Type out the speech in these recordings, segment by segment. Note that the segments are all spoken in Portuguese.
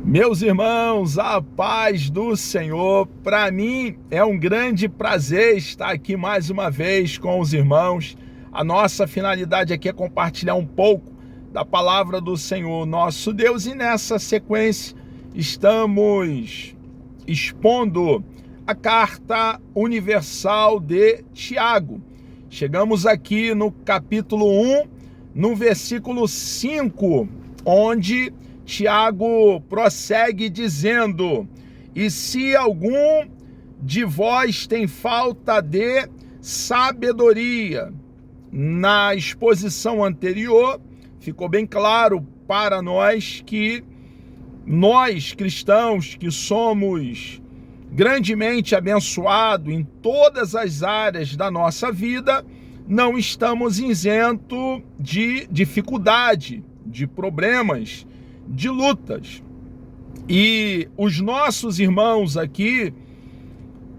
Meus irmãos, a paz do Senhor. Para mim é um grande prazer estar aqui mais uma vez com os irmãos. A nossa finalidade aqui é compartilhar um pouco da palavra do Senhor, nosso Deus, e nessa sequência estamos expondo a carta universal de Tiago. Chegamos aqui no capítulo 1, no versículo 5, onde Tiago prossegue dizendo: e se algum de vós tem falta de sabedoria. Na exposição anterior, ficou bem claro para nós que nós cristãos que somos grandemente abençoados em todas as áreas da nossa vida, não estamos isentos de dificuldade, de problemas, de lutas. E os nossos irmãos aqui,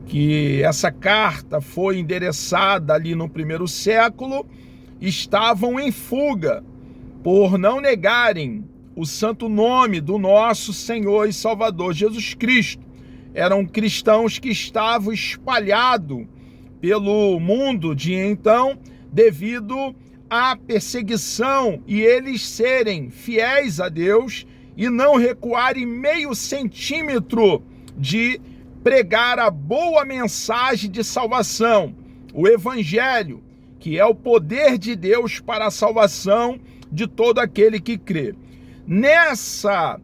que essa carta foi endereçada ali no primeiro século, estavam em fuga por não negarem o santo nome do nosso Senhor e Salvador Jesus Cristo. Eram cristãos que estavam espalhados pelo mundo de então, devido à perseguição, e eles serem fiéis a Deus e não recuarem meio centímetro de pregar a boa mensagem de salvação, o Evangelho, que é o poder de Deus para a salvação de todo aquele que crê. Nessa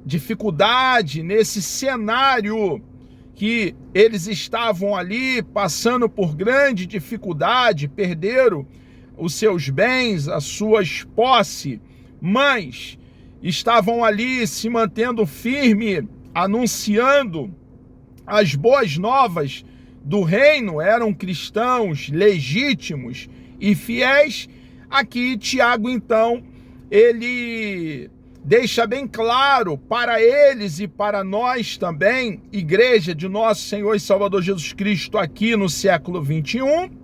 dificuldade, nesse cenário que eles estavam ali passando por grande dificuldade, perderam os seus bens, as suas posses, mas estavam ali se mantendo firme, anunciando as boas novas do reino, eram cristãos legítimos e fiéis. Aqui Tiago, então, ele deixa bem claro para eles e para nós também, igreja de nosso Senhor e Salvador Jesus Cristo aqui no século 21,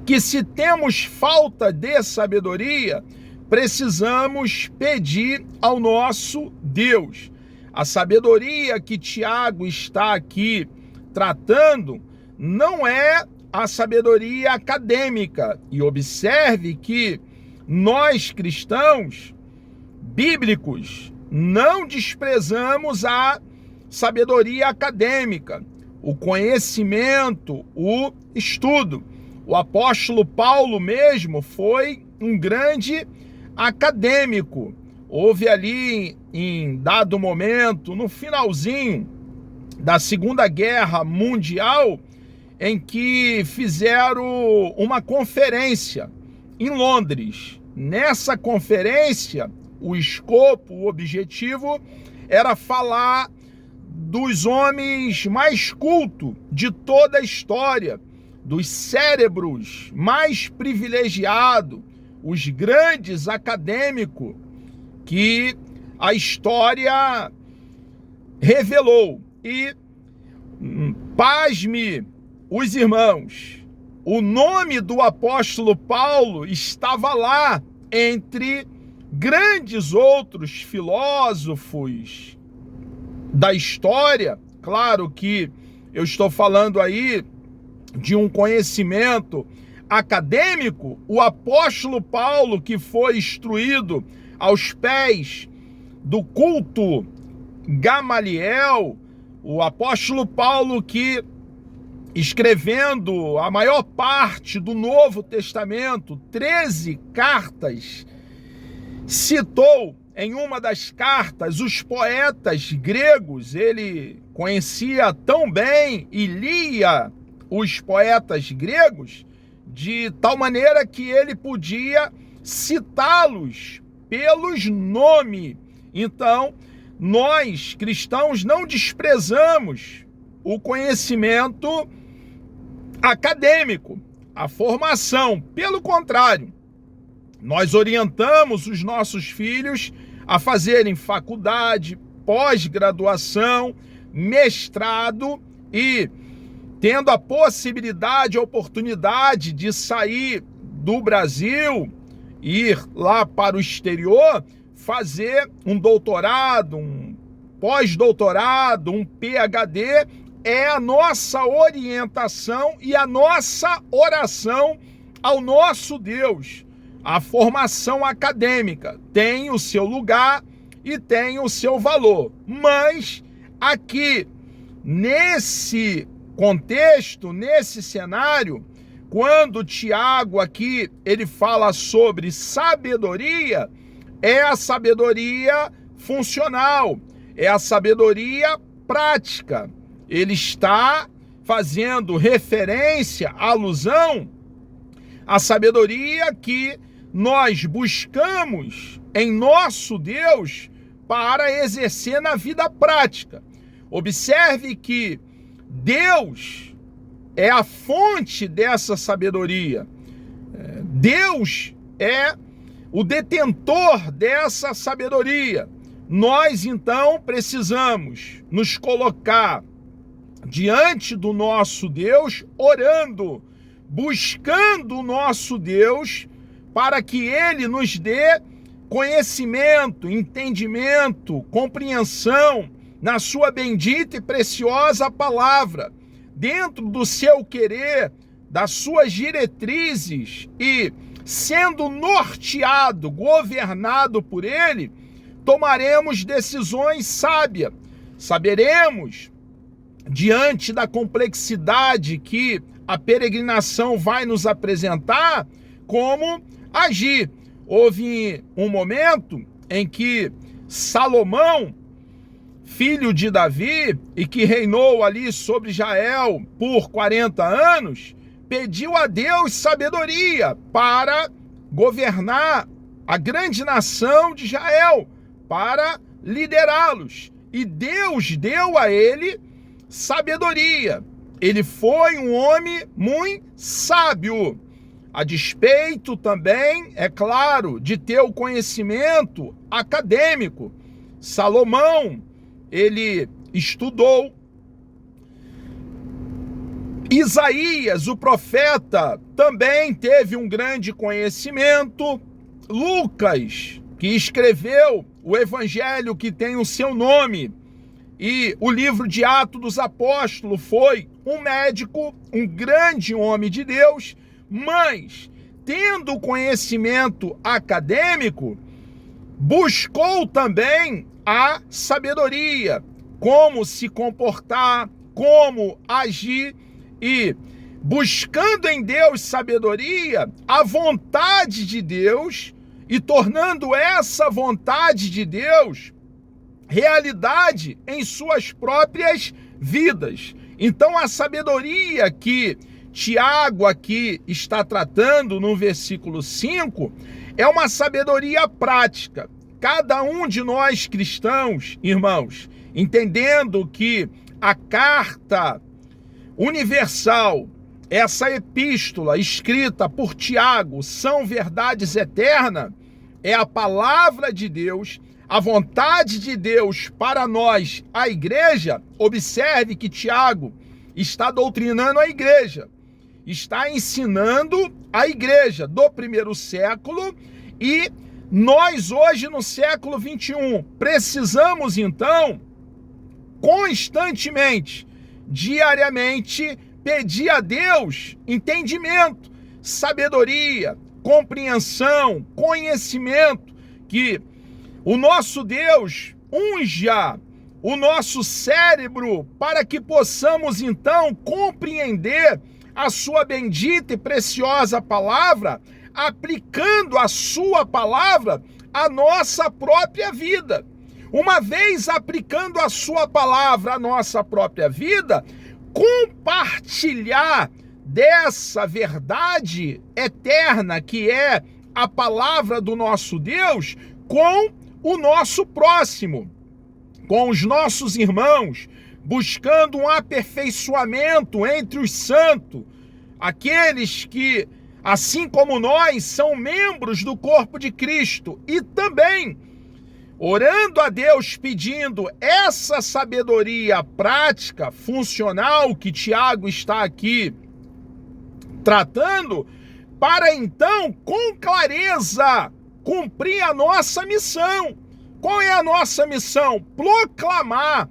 que se temos falta de sabedoria, precisamos pedir ao nosso Deus. A sabedoria que Tiago está aqui tratando não é a sabedoria acadêmica. E observe que nós cristãos bíblicos não desprezamos a sabedoria acadêmica, o conhecimento, o estudo. O apóstolo Paulo mesmo foi um grande acadêmico. Houve ali, em dado momento, no finalzinho da Segunda Guerra Mundial, em que fizeram uma conferência em Londres. Nessa conferência, o escopo, o objetivo era falar dos homens mais cultos de toda a história, dos cérebros mais privilegiados, os grandes acadêmicos que a história revelou. E, pasme os irmãos, o nome do apóstolo Paulo estava lá entre grandes outros filósofos da história. Claro que eu estou falando aí de um conhecimento acadêmico. O apóstolo Paulo, que foi instruído aos pés do culto Gamaliel, o apóstolo Paulo que, escrevendo a maior parte do Novo Testamento, 13 cartas, citou em uma das cartas os poetas gregos. Ele conhecia tão bem e lia os poetas gregos de tal maneira que ele podia citá-los pelos nomes. Então, nós cristãos não desprezamos o conhecimento acadêmico, a formação. Pelo contrário, nós orientamos os nossos filhos a fazerem faculdade, pós-graduação, mestrado, e tendo a possibilidade, a oportunidade de sair do Brasil, ir lá para o exterior, fazer um doutorado, um pós-doutorado, um PhD, é a nossa orientação e a nossa oração ao nosso Deus. A formação acadêmica tem o seu lugar e tem o seu valor, mas aqui, nesse contexto, nesse cenário, quando Tiago aqui, ele fala sobre sabedoria, é a sabedoria funcional, é a sabedoria prática. Ele está fazendo referência, alusão à sabedoria que nós buscamos em nosso Deus para exercer na vida prática. Observe que Deus é a fonte dessa sabedoria. Deus é o detentor dessa sabedoria. Nós, então, precisamos nos colocar diante do nosso Deus, orando, buscando o nosso Deus, para que Ele nos dê conhecimento, entendimento, compreensão na sua bendita e preciosa palavra, dentro do seu querer, das suas diretrizes, e sendo norteado, governado por Ele, tomaremos decisões sábias. Saberemos, diante da complexidade que a peregrinação vai nos apresentar, como agir. Houve um momento em que Salomão, filho de Davi, e que reinou ali sobre Israel por 40 anos, pediu a Deus sabedoria para governar a grande nação de Israel, para liderá-los. E Deus deu a ele sabedoria. Ele foi um homem muito sábio, a despeito também, é claro, de ter o conhecimento acadêmico. Salomão, ele estudou. Isaías, o profeta, também teve um grande conhecimento. Lucas, que escreveu o evangelho que tem o seu nome, e o livro de Atos dos Apóstolos, foi um médico, um grande homem de Deus, mas, tendo conhecimento acadêmico, buscou também a sabedoria, como se comportar, como agir, e buscando em Deus sabedoria, a vontade de Deus, e tornando essa vontade de Deus realidade em suas próprias vidas. Então, a sabedoria que Tiago aqui está tratando no versículo 5 é uma sabedoria prática. Cada um de nós cristãos, irmãos, entendendo que a carta universal, essa epístola escrita por Tiago, são verdades eternas, é a palavra de Deus, a vontade de Deus para nós, a igreja. Observe que Tiago está doutrinando a igreja, está ensinando a igreja do primeiro século, e nós hoje no século 21 precisamos então constantemente, diariamente, pedir a Deus entendimento, sabedoria, compreensão, conhecimento, que o nosso Deus unja o nosso cérebro para que possamos então compreender a sua bendita e preciosa palavra, aplicando a sua palavra à nossa própria vida. Uma vez aplicando a sua palavra à nossa própria vida, compartilhar dessa verdade eterna que é a palavra do nosso Deus com o nosso próximo, com os nossos irmãos, buscando um aperfeiçoamento entre os santos, aqueles que, assim como nós, são membros do corpo de Cristo, e também orando a Deus, pedindo essa sabedoria prática, funcional, que Tiago está aqui tratando, para então, com clareza, cumprir a nossa missão. Qual é a nossa missão? Proclamar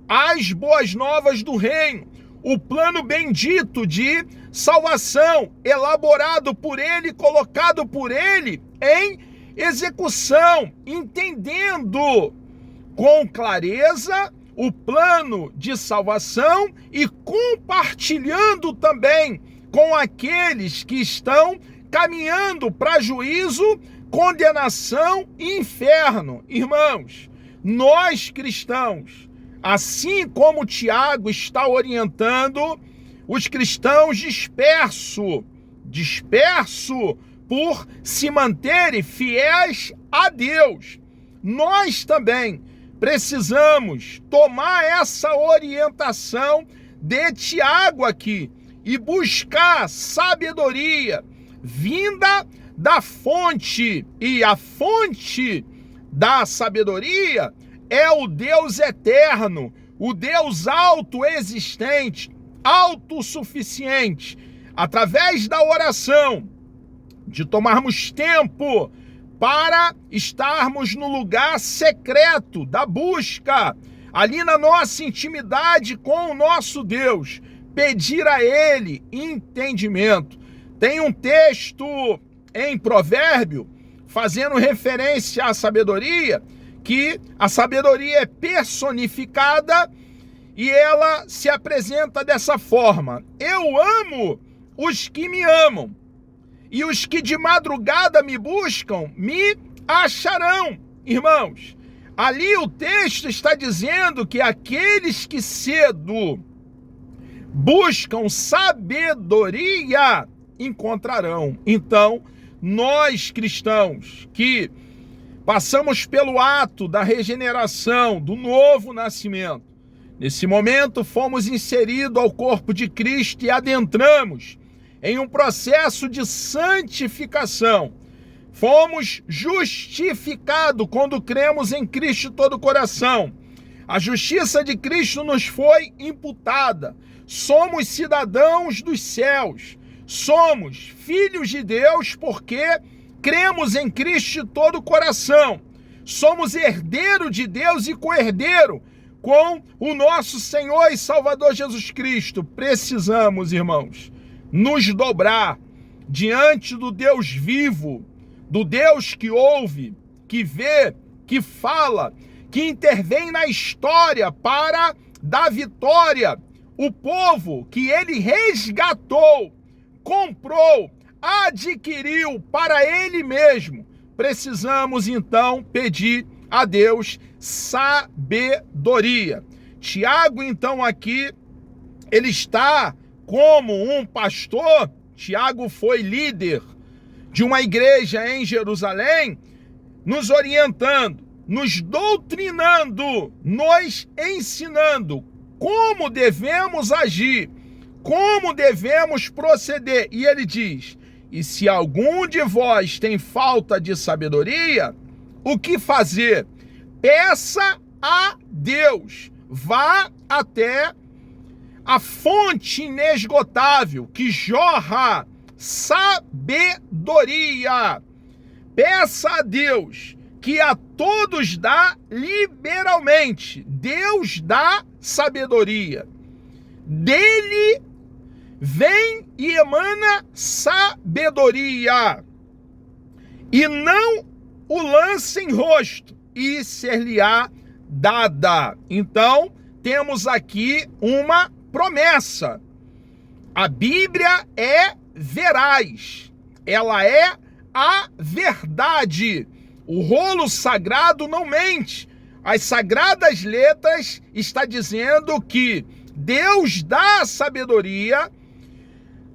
as boas novas do reino, o plano bendito de salvação, elaborado por ele, colocado por ele em execução, entendendo com clareza o plano de salvação e compartilhando também com aqueles que estão caminhando para juízo, condenação e inferno. Irmãos, nós cristãos, assim como Tiago está orientando os cristãos dispersos por se manterem fiéis a Deus, nós também precisamos tomar essa orientação de Tiago aqui e buscar sabedoria vinda da fonte, e a fonte da sabedoria é o Deus eterno, o Deus autoexistente, autossuficiente. Através da oração, de tomarmos tempo para estarmos no lugar secreto da busca, ali na nossa intimidade com o nosso Deus, pedir a Ele entendimento. Tem um texto em Provérbio, fazendo referência à sabedoria, que a sabedoria é personificada e ela se apresenta dessa forma: eu amo os que me amam, e os que de madrugada me buscam, me acharão. Irmãos, ali o texto está dizendo que aqueles que cedo buscam sabedoria, encontrarão. Então, nós cristãos que passamos pelo ato da regeneração, do novo nascimento, nesse momento fomos inseridos ao corpo de Cristo e adentramos em um processo de santificação. Fomos justificados quando cremos em Cristo de todo o coração. A justiça de Cristo nos foi imputada. Somos cidadãos dos céus. Somos filhos de Deus porque cremos em Cristo de todo o coração. Somos herdeiro de Deus e co-herdeiro com o nosso Senhor e Salvador Jesus Cristo. Precisamos, irmãos, nos dobrar diante do Deus vivo, do Deus que ouve, que vê, que fala, que intervém na história para dar vitória. O povo que ele resgatou, comprou, adquiriu para ele mesmo. Precisamos então pedir a Deus sabedoria. Tiago então aqui, ele está como um pastor. Tiago foi líder de uma igreja em Jerusalém, nos orientando, nos doutrinando, nos ensinando como devemos agir, como devemos proceder. E ele diz: e se algum de vós tem falta de sabedoria, o que fazer? Peça a Deus, vá até a fonte inesgotável que jorra sabedoria. Peça a Deus, que a todos dá liberalmente. Deus dá sabedoria. Dele vem e emana sabedoria. E não o lance em rosto, e ser-lhe-á dada. Então, temos aqui uma promessa. A Bíblia é veraz, ela é a verdade. O rolo sagrado não mente. As sagradas letras está dizendo que Deus dá sabedoria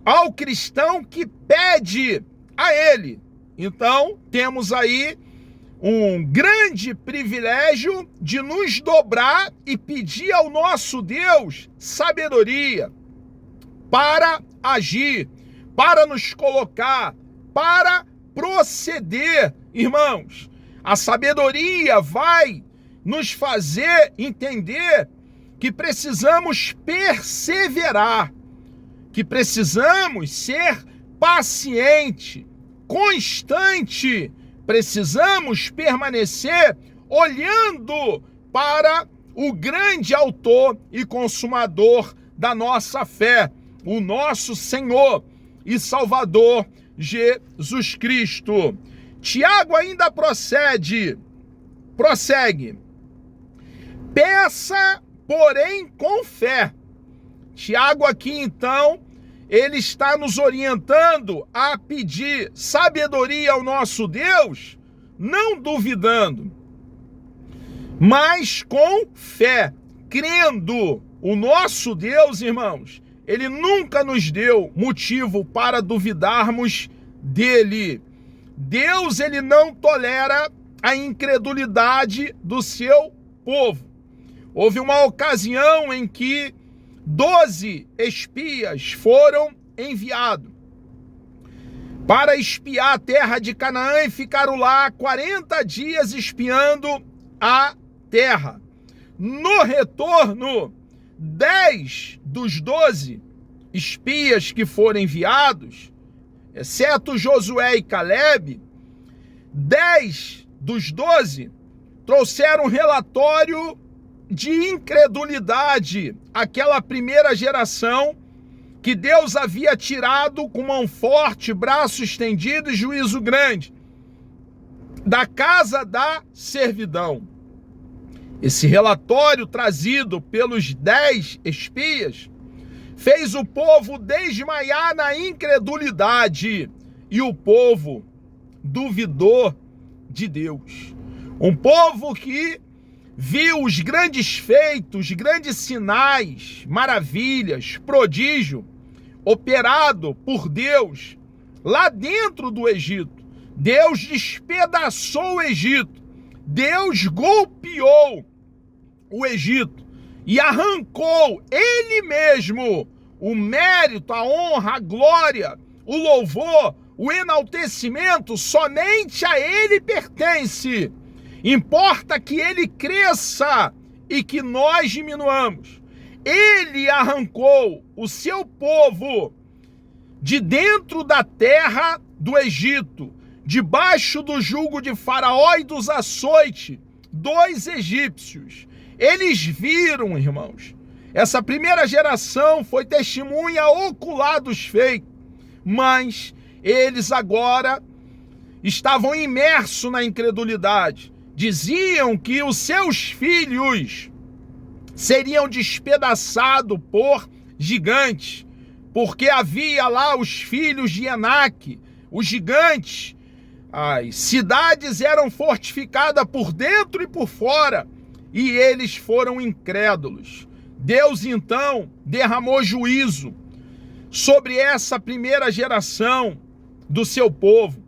ao cristão que pede a ele. Então, temos aí um grande privilégio de nos dobrar e pedir ao nosso Deus sabedoria para agir, para nos colocar, para proceder. Irmãos, a sabedoria vai nos fazer entender que precisamos perseverar, que precisamos ser paciente, constante, Precisamos permanecer olhando para o grande autor e consumador da nossa fé, o nosso Senhor e Salvador Jesus Cristo. Tiago ainda prossegue. Peça, porém, com fé. Tiago aqui, então, ele está nos orientando a pedir sabedoria ao nosso Deus, não duvidando, mas com fé, crendo. O nosso Deus, irmãos, ele nunca nos deu motivo para duvidarmos dele. Deus, ele não tolera a incredulidade do seu povo. Houve uma ocasião em que 12 espias foram enviados para espiar a terra de Canaã e ficaram lá 40 dias espiando a terra. No retorno, 10 dos 12 espias que foram enviados, exceto Josué e Caleb, 10 dos 12 trouxeram um relatório de incredulidade àquela primeira geração que Deus havia tirado com mão forte, braço estendido e juízo grande da casa da servidão. Esse relatório trazido pelos 10 espias fez o povo desmaiar na incredulidade e o povo duvidou de Deus. Um povo que viu os grandes feitos, grandes sinais, maravilhas, prodígio operado por Deus lá dentro do Egito. Deus despedaçou o Egito. Deus golpeou o Egito e arrancou ele mesmo o mérito, a honra, a glória, o louvor, o enaltecimento, somente a ele pertence. Importa que ele cresça e que nós diminuamos. Ele arrancou o seu povo de dentro da terra do Egito, debaixo do jugo de Faraó e dos açoites dos egípcios. Eles viram, irmãos, essa primeira geração foi testemunha ocular dos feitos, mas eles agora estavam imersos na incredulidade. Diziam que os seus filhos seriam despedaçados por gigantes, porque havia lá os filhos de Enaque, os gigantes. As cidades eram fortificadas por dentro e por fora, e eles foram incrédulos. Deus então derramou juízo sobre essa primeira geração do seu povo,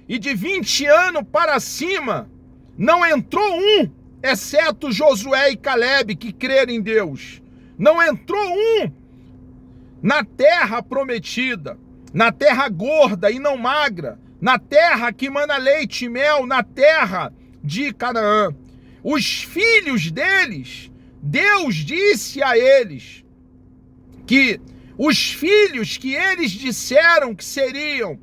e de 20 anos para cima não entrou um, exceto Josué e Caleb, que creram em Deus. Não entrou um na terra prometida, na terra gorda e não magra, na terra que mana leite e mel, na terra de Canaã. Os filhos deles, Deus disse a eles que os filhos que eles disseram que seriam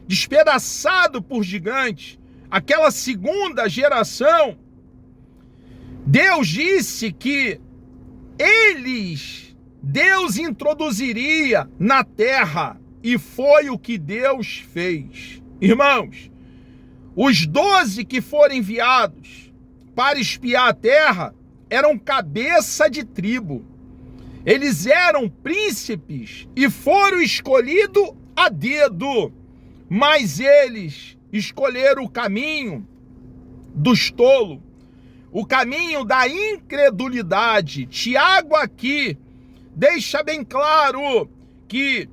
despedaçados por gigantes, aquela segunda geração, Deus disse que Deus introduziria na terra, e foi o que Deus fez. Irmãos, os 12 que foram enviados para espiar a terra eram cabeça de tribo. Eles eram príncipes e foram escolhidos a dedo, mas eles escolheram o caminho dos tolos, o caminho da incredulidade. Tiago aqui deixa bem claro que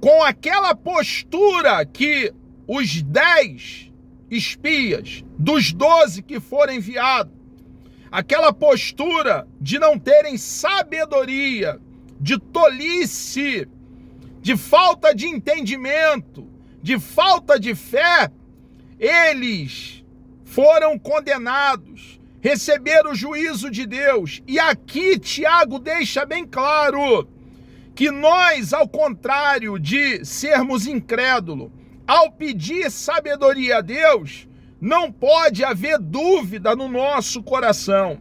com aquela postura que os 10 espias dos 12 que foram enviados, aquela postura de não terem sabedoria, de tolice, de falta de entendimento, de falta de fé, eles foram condenados, receberam o juízo de Deus. E aqui Tiago deixa bem claro que nós, ao contrário de sermos incrédulos, ao pedir sabedoria a Deus, não pode haver dúvida no nosso coração.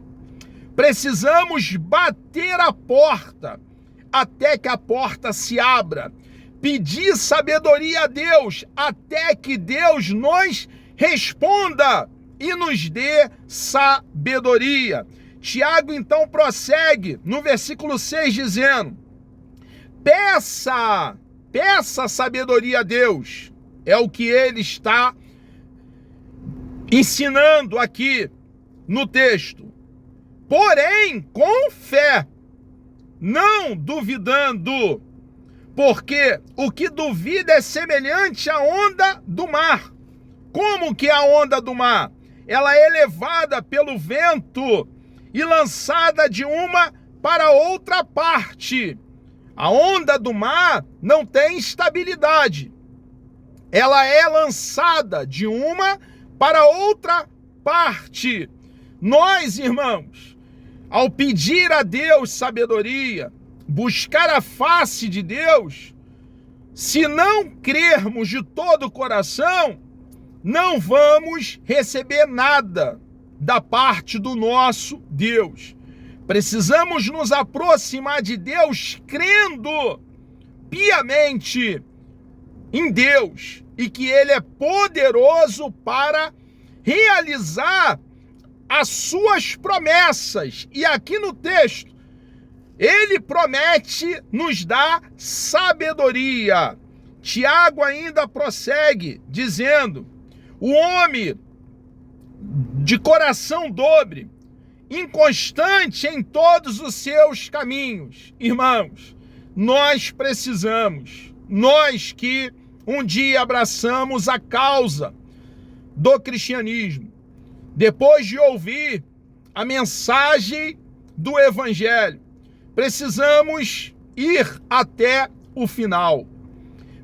Precisamos bater a porta até que a porta se abra. Pedir sabedoria a Deus até que Deus nos responda e nos dê sabedoria. Tiago então prossegue no versículo 6 dizendo: peça sabedoria a Deus. É o que ele está ensinando aqui no texto. Porém, com fé, não duvidando, porque o que duvida é semelhante à onda do mar. Como que é a onda do mar? Ela é levada pelo vento e lançada de uma para outra parte. A onda do mar não tem estabilidade. Ela é lançada de uma para outra parte. Nós, irmãos, ao pedir a Deus sabedoria, buscar a face de Deus, se não crermos de todo o coração, não vamos receber nada da parte do nosso Deus. Precisamos nos aproximar de Deus crendo piamente em Deus e que Ele é poderoso para realizar as suas promessas. E aqui no texto, Ele promete nos dar sabedoria. Tiago ainda prossegue dizendo: o homem de coração dobre, inconstante em todos os seus caminhos. Irmãos, nós precisamos, nós que um dia abraçamos a causa do cristianismo, depois de ouvir a mensagem do evangelho, precisamos ir até o final,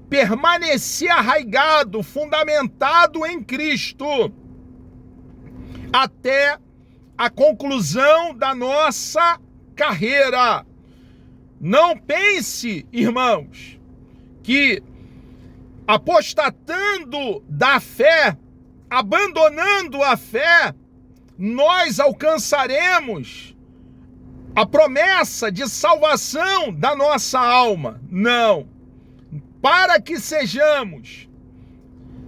permanecer arraigado, fundamentado em Cristo, até a conclusão da nossa carreira. Não pense, irmãos, que apostatando da fé, abandonando a fé, nós alcançaremos a promessa de salvação da nossa alma. Não. Para que sejamos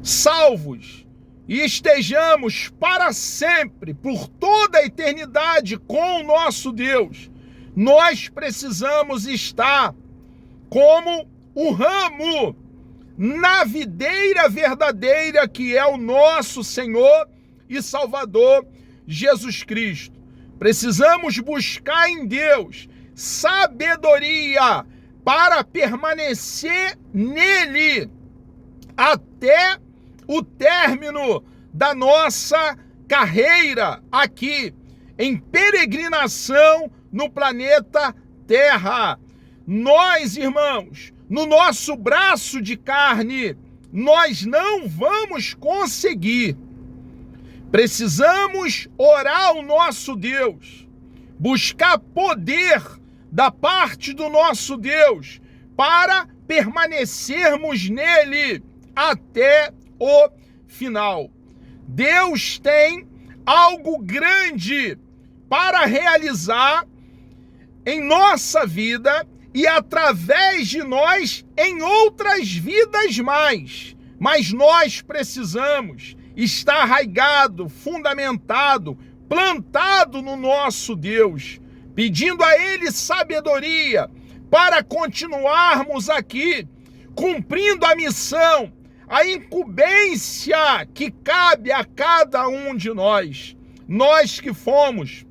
salvos e estejamos para sempre, por toda a eternidade com o nosso Deus, nós precisamos estar como o ramo na videira verdadeira que é o nosso Senhor e Salvador Jesus Cristo. Precisamos buscar em Deus sabedoria para permanecer nele até o término da nossa carreira aqui em peregrinação no planeta Terra. Nós, irmãos, no nosso braço de carne, nós não vamos conseguir. Precisamos orar ao nosso Deus, buscar poder da parte do nosso Deus para permanecermos nele até o final. Deus tem algo grande para realizar em nossa vida e através de nós em outras vidas mais. Mas nós precisamos estar arraigado, fundamentado, plantado no nosso Deus, pedindo a Ele sabedoria para continuarmos aqui, cumprindo a missão, a incumbência que cabe a cada um de nós. Nós que fomos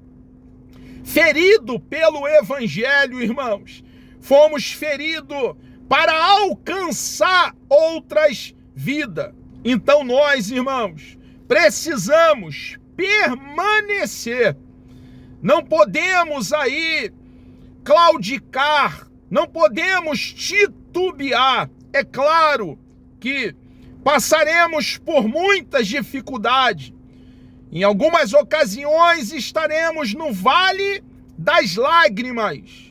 feridos pelo Evangelho, irmãos, fomos feridos para alcançar outras vidas. Então nós, irmãos, precisamos permanecer. Não podemos aí claudicar, não podemos titubear. É claro que passaremos por muitas dificuldades. Em algumas ocasiões estaremos no vale das lágrimas.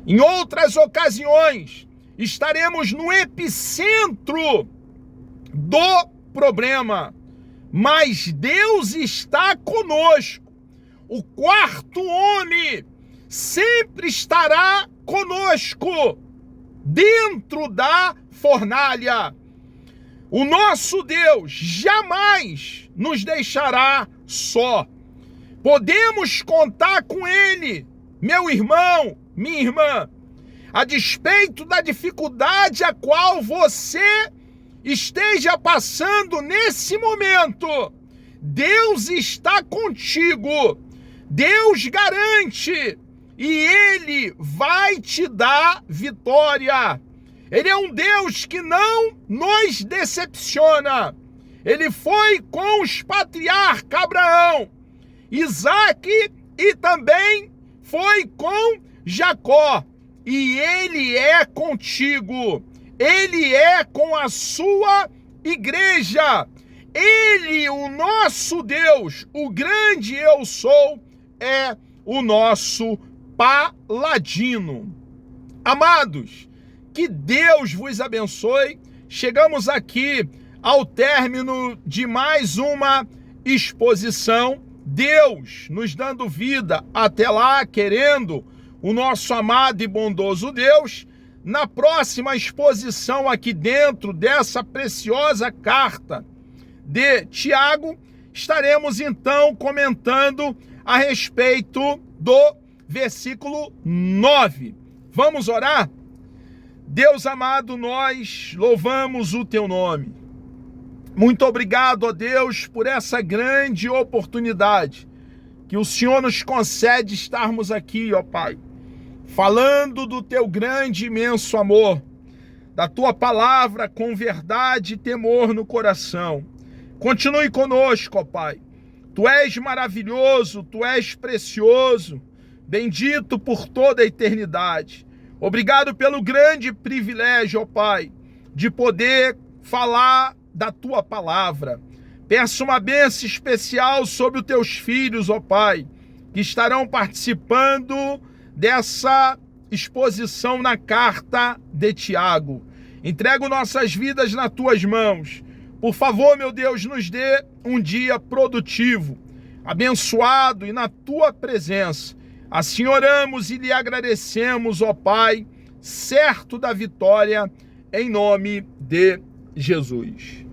Em outras ocasiões estaremos no epicentro do problema. mas Deus está conosco. O quarto homem sempre estará conosco dentro da fornalha. O nosso Deus jamais nos deixará só. Podemos contar com Ele, meu irmão, minha irmã, a despeito da dificuldade a qual você esteja passando nesse momento. Deus está contigo. Deus garante e Ele vai te dar vitória. Ele é um Deus que não nos decepciona. Ele foi com os patriarcas Abraão, Isaac e também foi com Jacó. E Ele é contigo. Ele é com a sua igreja. Ele, o nosso Deus, o grande eu sou, é o nosso paladino. Amados, que Deus vos abençoe. Chegamos aqui ao término de mais uma exposição. Deus nos dando vida até lá, querendo o nosso amado e bondoso Deus. Na próxima exposição aqui dentro dessa preciosa carta de Tiago, estaremos então comentando a respeito do versículo 9. Vamos orar? Deus amado, nós louvamos o teu nome. Muito obrigado, ó Deus, por essa grande oportunidade que o Senhor nos concede estarmos aqui, ó Pai, falando do teu grande e imenso amor, da tua palavra com verdade e temor no coração. Continue conosco, ó Pai. Tu és maravilhoso, tu és precioso, bendito por toda a eternidade. Obrigado pelo grande privilégio, ó Pai, de poder falar da tua palavra. Peço uma bênção especial sobre os teus filhos, ó Pai, que estarão participando dessa exposição na carta de Tiago. Entrego nossas vidas nas tuas mãos. Por favor, meu Deus, nos dê um dia produtivo, abençoado e na tua presença. Assim oramos e lhe agradecemos, ó Pai, certo da vitória, em nome de Jesus.